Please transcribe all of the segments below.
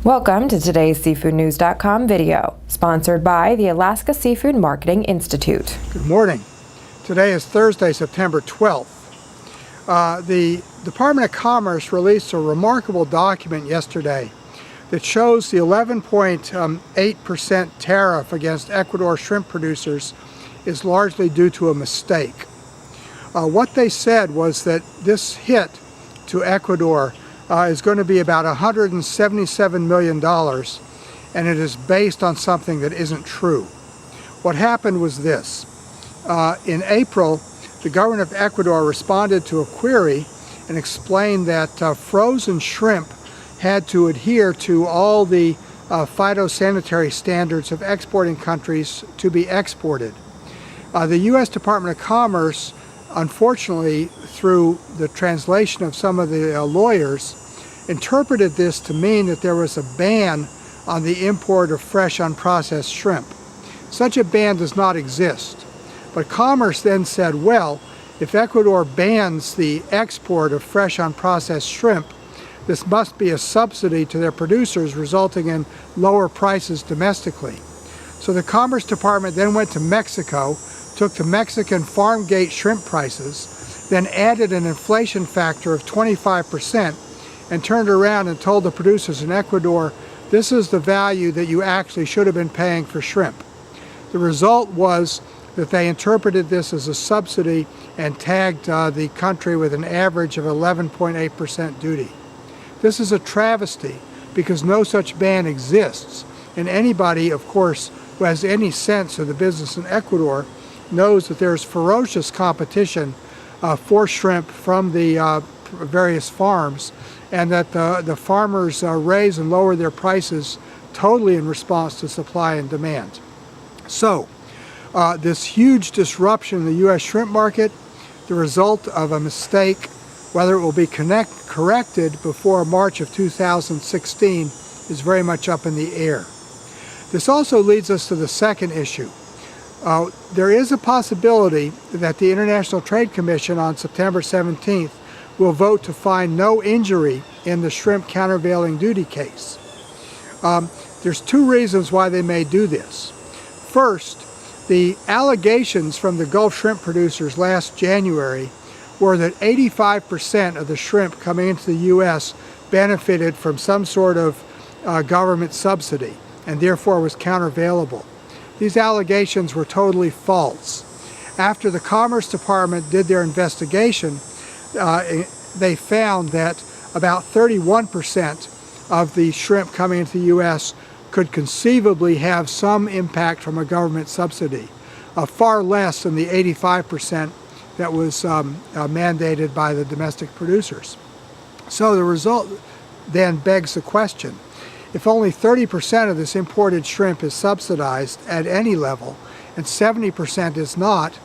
Welcome to today's SeafoodNews.com video, sponsored by the Alaska Seafood Marketing Institute. Good morning. Today is Thursday, September 12th. The Department of Commerce released a remarkable document yesterday that shows the 11.8% tariff against Ecuador shrimp producers is largely due to a mistake. What they said was that this hit to Ecuador is going to be about $177 million, and it is based on something that isn't true. What happened was this. In April, the government of Ecuador responded to a query and explained that frozen shrimp had to adhere to all the phytosanitary standards of exporting countries to be exported. The U.S. Department of Commerce, unfortunately, through the translation of some of the lawyers, interpreted this to mean that there was a ban on the import of fresh unprocessed shrimp. Such a ban does not exist. But Commerce then said, well, if Ecuador bans the export of fresh unprocessed shrimp, this must be a subsidy to their producers, resulting in lower prices domestically. So the Commerce Department then went to Mexico, took the Mexican farm gate shrimp prices, then added an inflation factor of 25%, and turned around and told the producers in Ecuador, this is the value that you actually should have been paying for shrimp. The result was that they interpreted this as a subsidy and tagged the country with an average of 11.8% duty. This is a travesty because no such ban exists, and anybody, of course, who has any sense of the business in Ecuador knows that there's ferocious competition for shrimp from the various farms, and that the farmers raise and lower their prices totally in response to supply and demand. So this huge disruption in the U.S. shrimp market, the result of a mistake, whether it will be corrected before March of 2016 is very much up in the air. This also leads us to the second issue. There is a possibility that the International Trade Commission on September 17th will vote to find no injury in the shrimp countervailing duty case. There's two reasons why they may do this. First, the allegations from the Gulf shrimp producers last January were that 85% of the shrimp coming into the U.S. benefited from some sort of government subsidy and therefore was countervailable. These allegations were totally false. After the Commerce Department did their investigation, they found that about 31% of the shrimp coming into the U.S. could conceivably have some impact from a government subsidy, far less than the 85% that was mandated by the domestic producers. So the result then begs the question, if only 30% of this imported shrimp is subsidized at any level and 70% is not,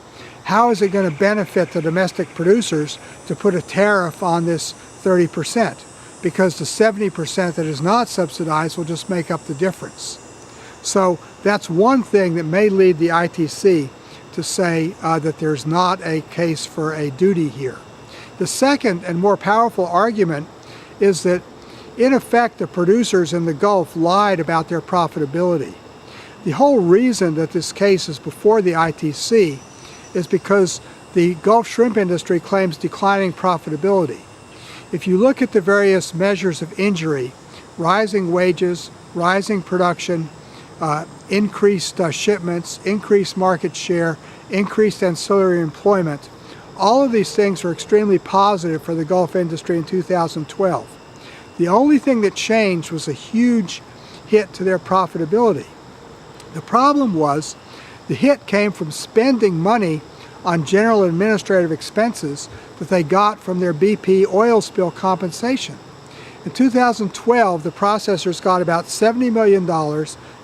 how is it going to benefit the domestic producers to put a tariff on this 30%? Because the 70% that is not subsidized will just make up the difference. So that's one thing that may lead the ITC to say that there's not a case for a duty here. The second and more powerful argument is that, in effect, the producers in the Gulf lied about their profitability. The whole reason that this case is before the ITC is because the Gulf shrimp industry claims declining profitability. If you look at the various measures of injury, rising wages, rising production, increased shipments, increased market share, increased ancillary employment, all of these things are extremely positive for the Gulf industry in 2012. The only thing that changed was a huge hit to their profitability. The problem was the hit came from spending money on general administrative expenses that they got from their BP oil spill compensation. In 2012, the processors got about $70 million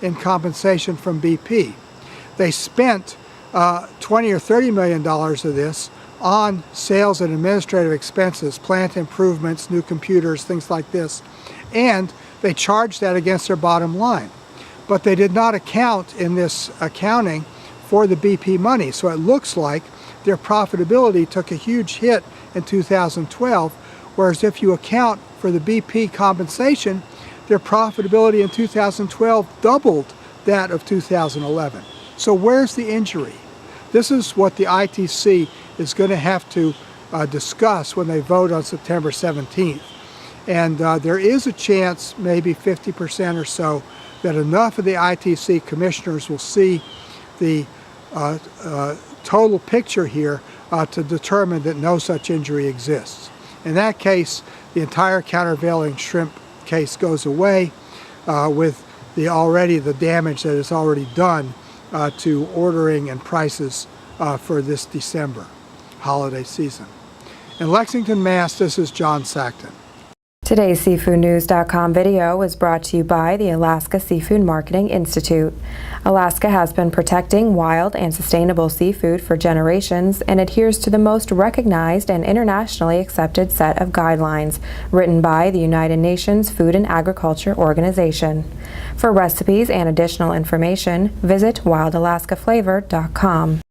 in compensation from BP. They spent $20 or $30 million of this on sales and administrative expenses, plant improvements, new computers, things like this, and they charged that against their bottom line. But they did not account in this accounting for the BP money, so it looks like their profitability took a huge hit in 2012, whereas if you account for the BP compensation, their profitability in 2012 doubled that of 2011. So where's the injury? This is what the ITC is going to have to discuss when they vote on September 17th. And there is a chance, maybe 50% or so, that enough of the ITC commissioners will see the total picture here to determine that no such injury exists. In that case, the entire countervailing shrimp case goes away with the damage that is already done to ordering and prices for this December holiday season. In Lexington, Mass., this is John Sackton. Today's SeafoodNews.com video was brought to you by the Alaska Seafood Marketing Institute. Alaska has been protecting wild and sustainable seafood for generations and adheres to the most recognized and internationally accepted set of guidelines written by the United Nations Food and Agriculture Organization. For recipes and additional information, visit wildalaskaflavor.com.